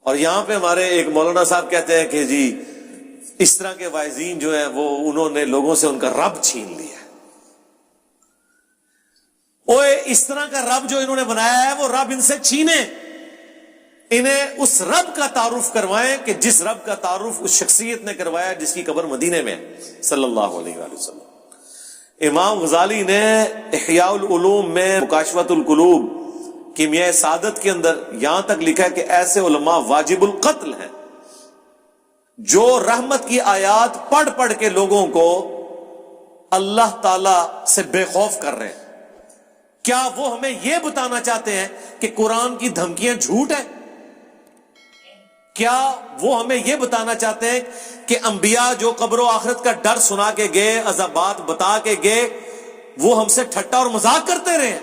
اور یہاں پہ ہمارے ایک مولانا صاحب کہتے ہیں کہ جی اس طرح کے واعظین جو ہیں وہ انہوں نے لوگوں سے ان کا رب چھین لیا. اوے اس طرح کا رب جو انہوں نے بنایا ہے وہ رب ان سے چھینے. انہیں اس رب کا تعارف کروائیں کہ جس رب کا تعارف اس شخصیت نے کروایا جس کی قبر مدینے میں صلی اللہ علیہ وآلہ وسلم. امام غزالی نے احیاء العلوم میں مکاشفۃ القلوب کیمیاء سعادت کے اندر یہاں تک لکھا ہے کہ ایسے علماء واجب القتل ہیں جو رحمت کی آیات پڑھ پڑھ کے لوگوں کو اللہ تعالی سے بے خوف کر رہے ہیں. کیا وہ ہمیں یہ بتانا چاہتے ہیں کہ قرآن کی دھمکیاں جھوٹ ہیں؟ کیا وہ ہمیں یہ بتانا چاہتے ہیں کہ انبیاء جو قبر و آخرت کا ڈر سنا کے گئے، عذابات بتا کے گئے، وہ ہم سے ٹھٹا اور مذاق کرتے رہے ہیں،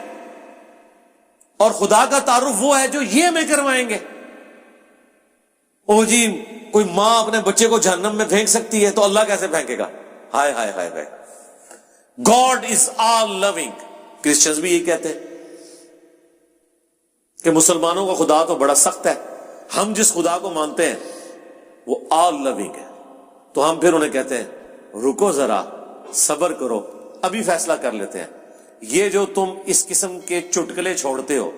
اور خدا کا تعارف وہ ہے جو یہ ہمیں کروائیں گے؟ او جی کوئی ماں اپنے بچے کو جہنم میں پھینک سکتی ہے تو اللہ کیسے پھینکے گا؟ ہائے ہائے ہائے ہائے. God is all living. Christians بھی یہی کہتے ہیں کہ مسلمانوں کا خدا تو بڑا سخت ہے، ہم جس خدا کو مانتے ہیں وہ آل لونگ ہے. تو ہم پھر انہیں کہتے ہیں رکو ذرا، صبر کرو، ابھی فیصلہ کر لیتے ہیں. یہ جو تم اس قسم کے چٹکلے چھوڑتے ہو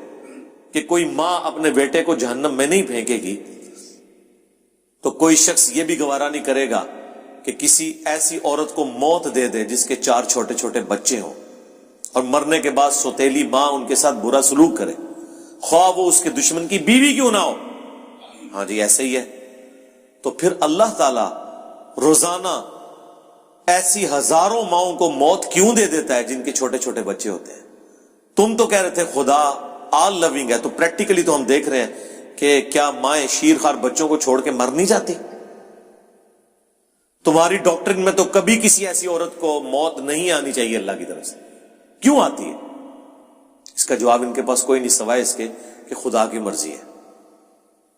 کہ کوئی ماں اپنے بیٹے کو جہنم میں نہیں پھینکے گی، تو کوئی شخص یہ بھی گوارا نہیں کرے گا کہ کسی ایسی عورت کو موت دے دے جس کے 4 چھوٹے چھوٹے بچے ہوں، اور مرنے کے بعد سوتیلی ماں ان کے ساتھ برا سلوک کرے، خواہ وہ اس کے دشمن کی بیوی کیوں نہ ہو. ہاں جی ایسے ہی ہے. تو پھر اللہ تعالی روزانہ ایسی ہزاروں ماؤں کو موت کیوں دے دیتا ہے جن کے چھوٹے چھوٹے بچے ہوتے ہیں؟ تم تو کہہ رہے تھے خدا آل لونگ ہے، تو پریکٹیکلی تو ہم دیکھ رہے ہیں کہ کیا مائیں شیرخوار بچوں کو چھوڑ کے مر نہیں جاتی؟ تمہاری ڈاکٹرن میں تو کبھی کسی ایسی عورت کو موت نہیں آنی چاہیے اللہ کی طرف سے، کیوں آتی ہے؟ اس کا جواب ان کے پاس کوئی نہیں سوائے اس کے کہ خدا کی مرضی ہے.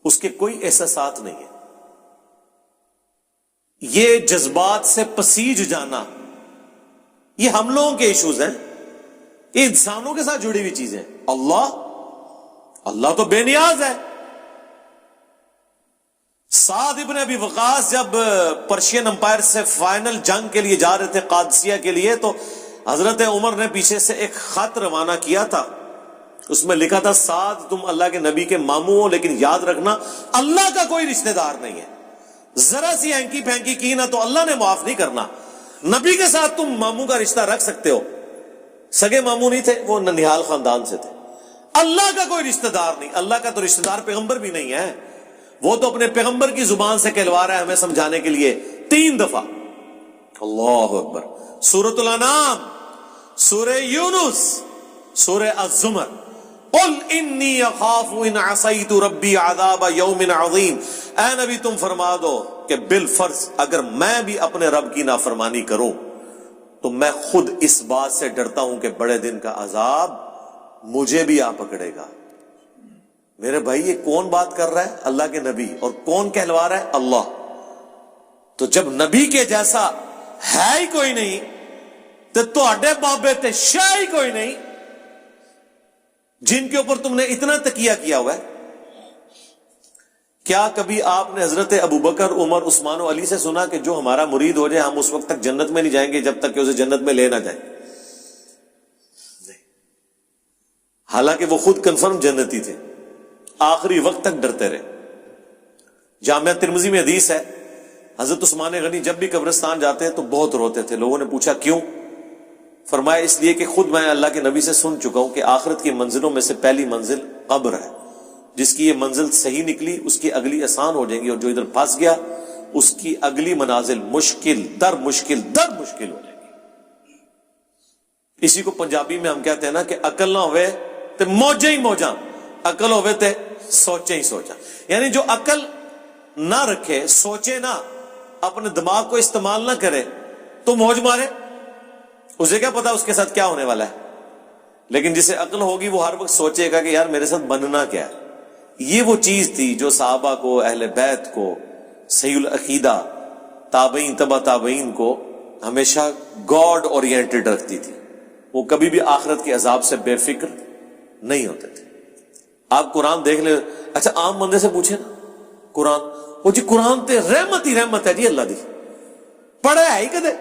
اس کے کوئی احساسات نہیں ہے. یہ جذبات سے پسیج جانا یہ ہم لوگوں کے ایشوز ہیں، یہ انسانوں کے ساتھ جڑی ہوئی چیزیں. اللہ تو بے نیاز ہے. سعد ابن ابی وقاص جب پرشین امپائر سے فائنل جنگ کے لیے جا رہے تھے قادسیہ کے لیے، تو حضرت عمر نے پیچھے سے ایک خط روانہ کیا تھا. اس میں لکھا تھا سعد تم اللہ کے نبی کے ماموں ہو، لیکن یاد رکھنا اللہ کا کوئی رشتہ دار نہیں ہے. ذرا سی ہینکی پھینکی کی نا تو اللہ نے معاف نہیں کرنا. نبی کے ساتھ تم ماموں کا رشتہ رکھ سکتے ہو، سگے ماموں نہیں تھے، وہ ننیال خاندان سے تھے. اللہ کا کوئی رشتہ دار نہیں. اللہ کا تو رشتہ دار پیغمبر بھی نہیں ہے. وہ تو اپنے پیغمبر کی زبان سے کہلوا رہا ہے ہمیں سمجھانے کے لیے 3 دفعہ. اللہ اکبر. سورۃ الانعام، سورہ یونس، سورہ الزمر. قل انی اخاف ان عصیت ربی عذاب یوم عظیم. اے نبی تم فرما دو کہ بالفرض اگر میں بھی اپنے رب کی نافرمانی کروں تو میں خود اس بات سے ڈرتا ہوں کہ بڑے دن کا عذاب مجھے بھی آ پکڑے گا. میرے بھائی یہ کون بات کر رہا ہے؟ اللہ کے نبی. اور کون کہلوا رہا ہے؟ اللہ. تو جب نبی کے جیسا ہے ہی کوئی نہیں تو تہاڈے بابے تے شاہ ہی کوئی نہیں جن کے اوپر تم نے اتنا تکیہ کیا ہوا ہے. کیا کبھی آپ نے حضرت ابو بکر، عمر، عثمان و علی سے سنا کہ جو ہمارا مرید ہو جائے ہم اس وقت تک جنت میں نہیں جائیں گے جب تک کہ اسے جنت میں لے نہ جائیں؟ حالانکہ وہ خود کنفرم جنتی تھے، آخری وقت تک ڈرتے رہے. جامعہ ترمذی میں حدیث ہے حضرت عثمان غنی جب بھی قبرستان جاتے تو بہت روتے تھے. لوگوں نے پوچھا کیوں؟ فرمایا اس لیے کہ خود میں اللہ کے نبی سے سن چکا ہوں کہ آخرت کی منزلوں میں سے پہلی منزل قبر ہے. جس کی یہ منزل صحیح نکلی اس کی اگلی آسان ہو جائیں گی، اور جو ادھر پھنس گیا اس کی اگلی منازل مشکل در مشکل در مشکل ہو جائے گی. اسی کو پنجابی میں ہم کہتے ہیں نا کہ عقل نہ ہوئے تے موجیں ہی موجاں، عقل ہوئے تے سوچیں ہی سوچاں. یعنی جو عقل نہ رکھے، سوچے نہ، اپنے دماغ کو استعمال نہ کرے تو موج مارے. اسے کیا پتا اس کے ساتھ کیا ہونے والا ہے. لیکن جسے عقل ہوگی وہ ہر وقت سوچے گا کہ یار میرے ساتھ بننا کیا ہے. یہ وہ چیز تھی جو صحابہ کو، اہل بیت کو، صحیح العقیدہ، تابعین تبع تابعین کو ہمیشہ گاڈ اورینٹڈ رکھتی تھی. وہ کبھی بھی آخرت کے عذاب سے بے فکر نہیں ہوتے تھے. آپ قرآن دیکھ لیں. اچھا عام بندے سے پوچھیں نا قرآن وہ جی قرآن تے رحمت ہی رحمت ہے جی اللہ دی. پڑھا ہے ہی کدے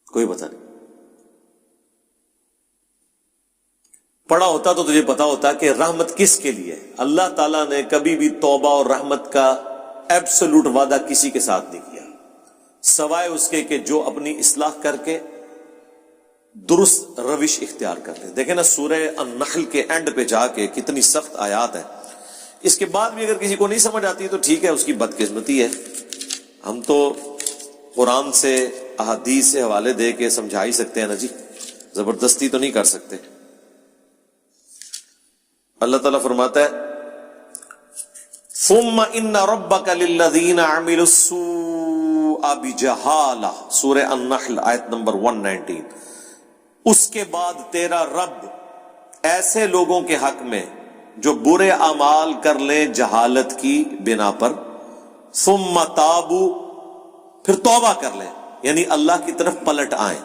کوئی پتہ نہیں. پڑھا ہوتا تو تجھے پتا ہوتا کہ رحمت کس کے لیے. اللہ تعالیٰ نے کبھی بھی توبہ اور رحمت کا ایبسولوٹ وعدہ کسی کے ساتھ نہیں کیا سوائے اس کے کہ جو اپنی اصلاح کر کے درست روش اختیار کر لیں. دیکھیں نا سورہ النحل کے اینڈ پہ جا کے کتنی سخت آیات ہے. اس کے بعد بھی اگر کسی کو نہیں سمجھ آتی تو ٹھیک ہے, اس کی بدقسمتی ہے. ہم تو قرآن سے احادیث سے حوالے دے کے سمجھا ہی سکتے ہیں نا جی, زبردستی تو نہیں کر سکتے. اللہ تعالیٰ فرماتا ہے ثم ان ربک للذین عملوا السوء بجہالہ, سورہ النحل آیت نمبر 119. اس کے بعد تیرا رب ایسے لوگوں کے حق میں جو برے اعمال کر لیں جہالت کی بنا پر, ثم تابوا, پھر توبہ کر لیں یعنی اللہ کی طرف پلٹ آئیں,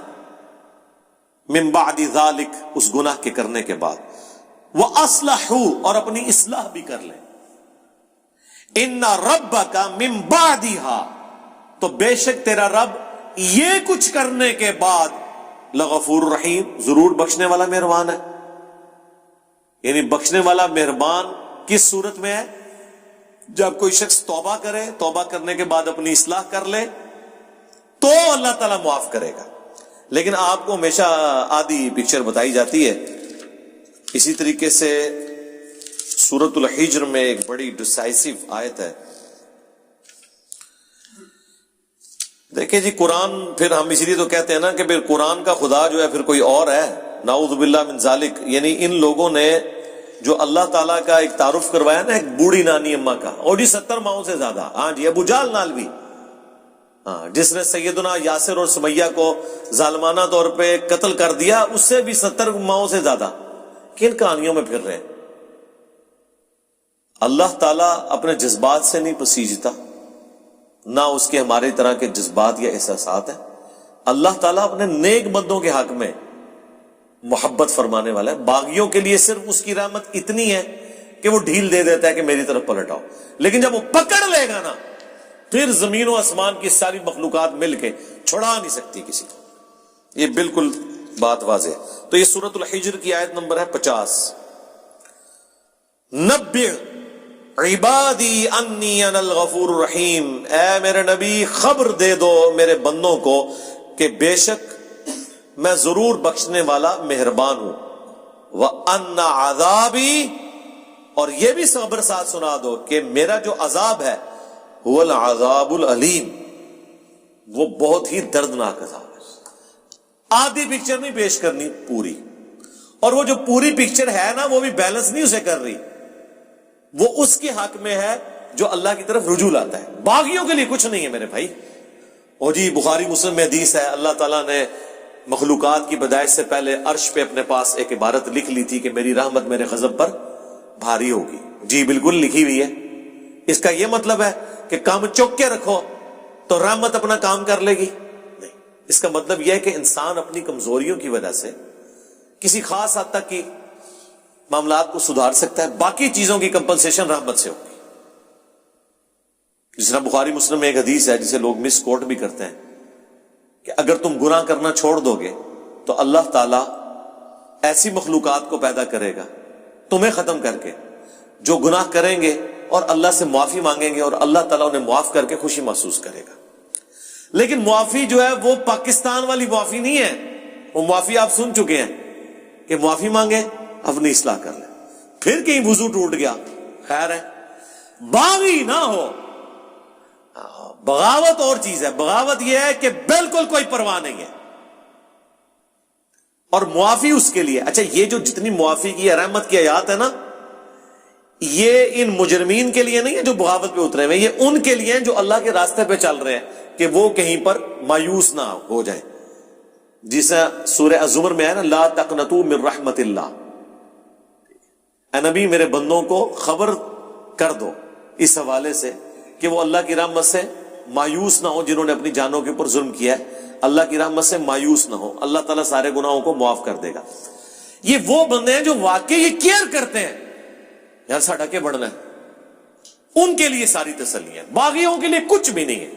من بعد ذالک, اس گناہ کے کرنے کے بعد, وَأَصْلَحُوا, اور اپنی اصلاح بھی کر لیں. إِنَّ رَبَّكَ مِن بَعْدِهَا, تو بے شک تیرا رب یہ کچھ کرنے کے بعد لغفور رحیم, ضرور بخشنے والا مہربان ہے. یعنی بخشنے والا مہربان کس صورت میں ہے؟ جب کوئی شخص توبہ کرے, توبہ کرنے کے بعد اپنی اصلاح کر لے تو اللہ تعالیٰ معاف کرے گا. لیکن آپ کو ہمیشہ آدھی پکچر بتائی جاتی ہے. اسی طریقے سے سورۃ الحجر میں ایک بڑی ڈسائسو آیت ہے. دیکھیں جی قرآن, پھر ہم اسی لیے تو کہتے ہیں نا کہ پھر قرآن کا خدا جو ہے پھر کوئی اور ہے, نعوذ باللہ من ذالک. یعنی ان لوگوں نے جو اللہ تعالیٰ کا ایک تعارف کروایا نا ایک بوڑھی نانی اماں کا, اور جی 70 ماؤں سے زیادہ, ہاں جی ابو جہل نال بھی, ہاں جس نے سیدنا یاسر اور سمیہ کو ظالمانہ طور پہ قتل کر دیا, اس سے بھی 70 ماؤں سے زیادہ. کن کہانیوں میں پھر رہے ہیں؟ اللہ تعالیٰ اپنے جذبات سے نہیں پسیجتا, نہ اس کے ہمارے طرح کے جذبات یا احساسات ہیں. اللہ تعالیٰ اپنے نیک بندوں کے حق میں محبت فرمانے والا ہے. باغیوں کے لیے صرف اس کی رحمت اتنی ہے کہ وہ ڈھیل دے دیتا ہے کہ میری طرف پلٹ آؤ, لیکن جب وہ پکڑ لے گا نا پھر زمین و آسمان کی ساری مخلوقات مل کے چھڑا نہیں سکتی کسی کو. یہ بالکل بات واضح ہے. تو یہ سورۃ الحجر کی آیت نمبر ہے 50. نبئ عبادی انی انا الغفور الرحیم, اے میرے نبی خبر دے دو میرے بندوں کو کہ بے شک میں ضرور بخشنے والا مہربان ہوں. وَأَنَّ عَذَابِي, اور یہ بھی خبر ساتھ سنا دو کہ میرا جو عذاب ہے هُوَ الْعَذَابُ الْعَلِيمُ, وہ بہت ہی دردناک عذاب ہے. آدھی پکچر نہیں پیش کرنی, پوری. اور وہ جو پوری پکچر ہے نا وہ بھی بیلنس نہیں اسے کر رہی, وہ اس کے حق میں ہے جو اللہ کی طرف رجوع لاتا ہے. باغیوں کے لیے کچھ نہیں ہے میرے بھائی. اور جی بخاری مسلم میں حدیث ہے, اللہ تعالیٰ نے مخلوقات کی پیدائش سے پہلے عرش پہ اپنے پاس ایک عبارت لکھ لی تھی کہ میری رحمت میرے غضب پر بھاری ہوگی. جی بالکل لکھی ہوئی ہے. اس کا یہ مطلب ہے کہ کام چوک کے رکھو تو رحمت اپنا کام کر لے گی؟ نہیں. اس کا مطلب یہ ہے کہ انسان اپنی کمزوریوں کی وجہ سے کسی خاص حد تک کی معاملات کو سدھار سکتا ہے, باقی چیزوں کی کمپنسیشن رحمت سے ہوگی. جس طرح بخاری مسلم میں ایک حدیث ہے جسے لوگ مس کوٹ بھی کرتے ہیں کہ اگر تم گناہ کرنا چھوڑ دو گے تو اللہ تعالیٰ ایسی مخلوقات کو پیدا کرے گا تمہیں ختم کر کے جو گناہ کریں گے اور اللہ سے معافی مانگیں گے, اور اللہ تعالیٰ انہیں معاف کر کے خوشی محسوس کرے گا. لیکن معافی جو ہے وہ پاکستان والی معافی نہیں ہے. وہ معافی آپ سن چکے ہیں کہ معافی مانگے اپنی اصلاح کر لیں, پھر کہیں وضو ٹوٹ گیا خیر ہے. باغی نہ ہو. بغاوت اور چیز ہے. بغاوت یہ ہے کہ بالکل کوئی پرواہ نہیں ہے, اور معافی اس کے لیے. اچھا یہ جو جتنی معافی کی رحمت کی آیات ہے نا, یہ ان مجرمین کے لیے نہیں ہے جو بغاوت پہ اترے ہوئے, یہ ان کے لیے ہیں جو اللہ کے راستے پہ چل رہے ہیں کہ وہ کہیں پر مایوس نہ ہو جائیں. جیسا سورہ الزمر میں ہے نا, لا تقنطوا من رحمت اللہ. اے نبی میرے بندوں کو خبر کر دو اس حوالے سے کہ وہ اللہ کی رحمت سے مایوس نہ ہو. جنہوں نے اپنی جانوں کے اوپر ظلم کیا ہے اللہ کی رحمت سے مایوس نہ ہو, اللہ تعالیٰ سارے گناہوں کو معاف کر دے گا. یہ وہ بندے ہیں جو واقعی یہ کیئر کرتے ہیں یار ساڈا کیا بڑھنا ہے. ان کے لیے ساری تسلی ہے, باغیوں کے لیے کچھ بھی نہیں ہے.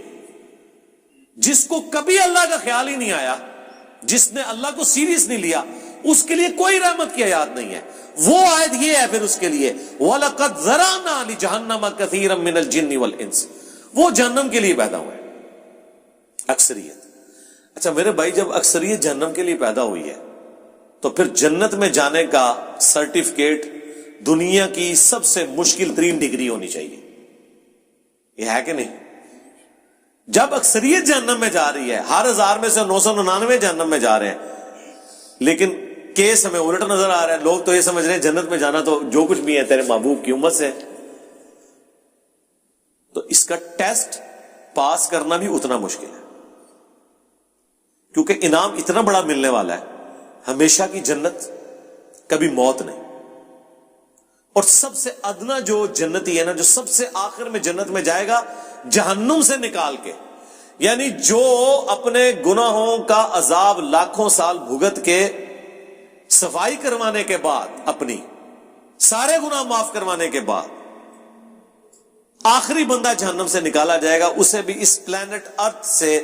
جس کو کبھی اللہ کا خیال ہی نہیں آیا, جس نے اللہ کو سیریس نہیں لیا, اس کے لیے کوئی رحمت کی آیات نہیں ہے. وہ آیت یہ ہے پھر اس کے لیے وَلَقَدْ ذَرَأْنَا لِجَهَنَّمَ كَثِيرًا مِّنَ الْجِنِّ وَالْإِنسِ, وہ جہنم کے لیے پیدا ہوئے اکثریت. اچھا میرے بھائی, جب اکثریت جہنم کے لیے پیدا ہوئی ہے تو پھر جنت میں جانے کا سرٹیفکیٹ دنیا کی سب سے مشکل ترین ڈگری ہونی چاہیے, یہ ہے کہ نہیں؟ جب اکثریت جہنم میں جا رہی ہے, ہر 1000 میں سے 999 جہنم میں جا رہے ہیں, لیکن کیس ہمیں الٹ نظر آ رہا ہے. لوگ تو یہ سمجھ رہے ہیں جنت میں جانا تو جو کچھ بھی ہے تیرے محبوب کی امت سے. تو اس کا ٹیسٹ پاس کرنا بھی اتنا مشکل ہے, کیونکہ انعام اتنا بڑا ملنے والا ہے, ہمیشہ کی جنت, کبھی موت نہیں. اور سب سے ادنا جو جنتی ہے نا, جو سب سے آخر میں جنت میں جائے گا جہنم سے نکال کے, یعنی جو اپنے گناہوں کا عذاب لاکھوں سال بھگت کے صفائی کروانے کے بعد, اپنی سارے گناہ معاف کروانے کے بعد آخری بندہ جہنم سے نکالا جائے گا, اسے بھی اس پلانٹ ارتھ سے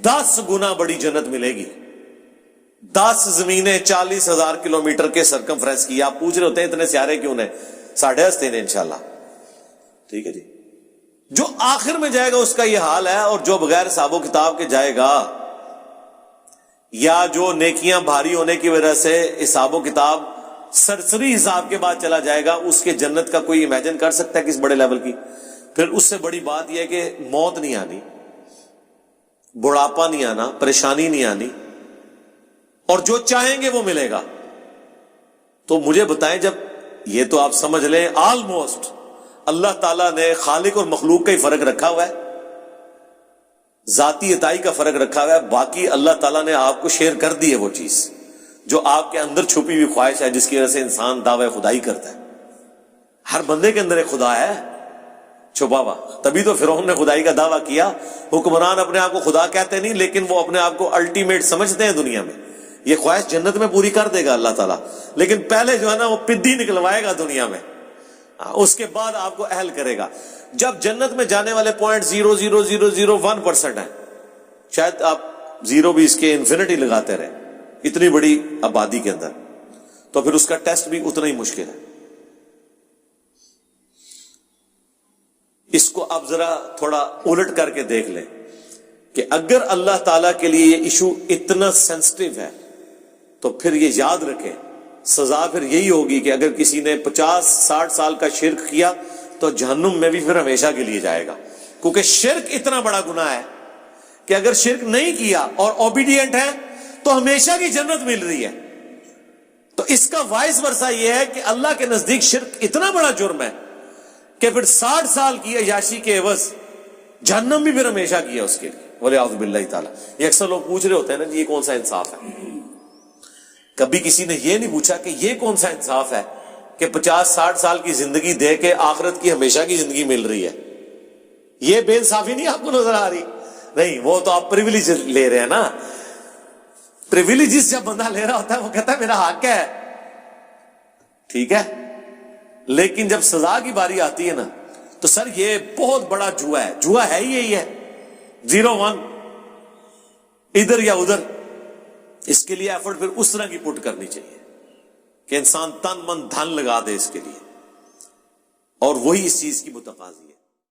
10 گنا بڑی جنت ملے گی. 10 زمینیں 40,000 کلومیٹر کے سرکمفرنس کی. آپ پوچھ رہے ہوتے ہیں اتنے سیارے کیوں نے, 10.5 ہیں انشاءاللہ. ٹھیک ہے جی. جو آخر میں جائے گا اس کا یہ حال ہے, اور جو بغیر حساب و کتاب کے جائے گا, یا جو نیکیاں بھاری ہونے کی وجہ سے حساب و کتاب سرسری حساب کے بعد چلا جائے گا, اس کے جنت کا کوئی امیجن کر سکتا ہے کس بڑے لیول کی؟ پھر اس سے بڑی بات یہ ہے کہ موت نہیں آنی, بڑھاپا نہیں آنا, پریشانی نہیں آنی, اور جو چاہیں گے وہ ملے گا. تو مجھے بتائیں, جب یہ تو آپ سمجھ لیں آلموسٹ اللہ تعالیٰ نے خالق اور مخلوق کا ہی فرق رکھا ہوا ہے, ذاتی عطائی کا فرق رکھا ہوا ہے, باقی اللہ تعالیٰ نے آپ کو شیئر کر دی ہے وہ چیز جو آپ کے اندر چھپی ہوئی خواہش ہے, جس کی وجہ سے انسان دعوی خدائی کرتا ہے. ہر بندے کے اندر ایک خدا ہے چھپا ہوا, تبھی تو فرعون نے خدائی کا دعویٰ کیا. حکمران اپنے آپ کو خدا کہتے نہیں, لیکن وہ اپنے آپ کو الٹیمیٹ سمجھتے ہیں دنیا میں. یہ خواہش جنت میں پوری کر دے گا اللہ تعالیٰ, لیکن پہلے جو ہے نا وہ پدی نکلوائے گا دنیا میں, اس کے بعد آپ کو اہل کرے گا. جب جنت میں جانے والے 0.00001% ہیں, شاید آپ زیرو بھی اس کے انفینٹی لگاتے رہے اتنی بڑی آبادی کے اندر, تو پھر اس کا ٹیسٹ بھی اتنا ہی مشکل ہے. اس کو آپ ذرا تھوڑا الٹ کر کے دیکھ لیں کہ اگر اللہ تعالیٰ کے لیے یہ ایشو اتنا سینسٹیو ہے تو پھر یہ یاد رکھیں, سزا پھر یہی ہوگی کہ اگر کسی نے 50-60 سال کا شرک کیا تو جہنم میں بھی پھر ہمیشہ کے لیے جائے گا, کیونکہ شرک اتنا بڑا گناہ ہے کہ اگر شرک نہیں کیا اور اوبیڈینٹ ہے تو ہمیشہ کی جنت مل رہی ہے. تو اس کا وائس ورثہ یہ ہے کہ اللہ کے نزدیک شرک اتنا بڑا جرم ہے کہ پھر 60 سال کی عیاشی کے عوض جہنم بھی پھر ہمیشہ کیا اس کے لیے, والعیاذ باللہ تعالیٰ. یہ اکثر لوگ پوچھ رہے ہوتے ہیں نا جی یہ کون سا انصاف ہے. کبھی کسی نے یہ نہیں پوچھا کہ یہ کون سا انصاف ہے کہ 50-60 سال کی زندگی دے کے آخرت کی ہمیشہ کی زندگی مل رہی ہے. یہ بے انصافی نہیں آپ کو نظر آ رہی؟ نہیں, وہ تو آپ پریویلیج لے رہے ہیں نا. پریویلیجز جب بندہ لے رہا ہوتا ہے وہ کہتا ہے میرا حق ہے, ٹھیک ہے, لیکن جب سزا کی باری آتی ہے نا تو سر یہ بہت بڑا جوا ہے. جوا ہے ہی یہی ہے, 0-1 ادھر یا ادھر. اس کے لیے ایفرٹ پھر اس طرح کی پٹ کرنی چاہیے کہ انسان تن من دھن لگا دے اس کے لیے, اور وہی اس چیز کی متقاضی.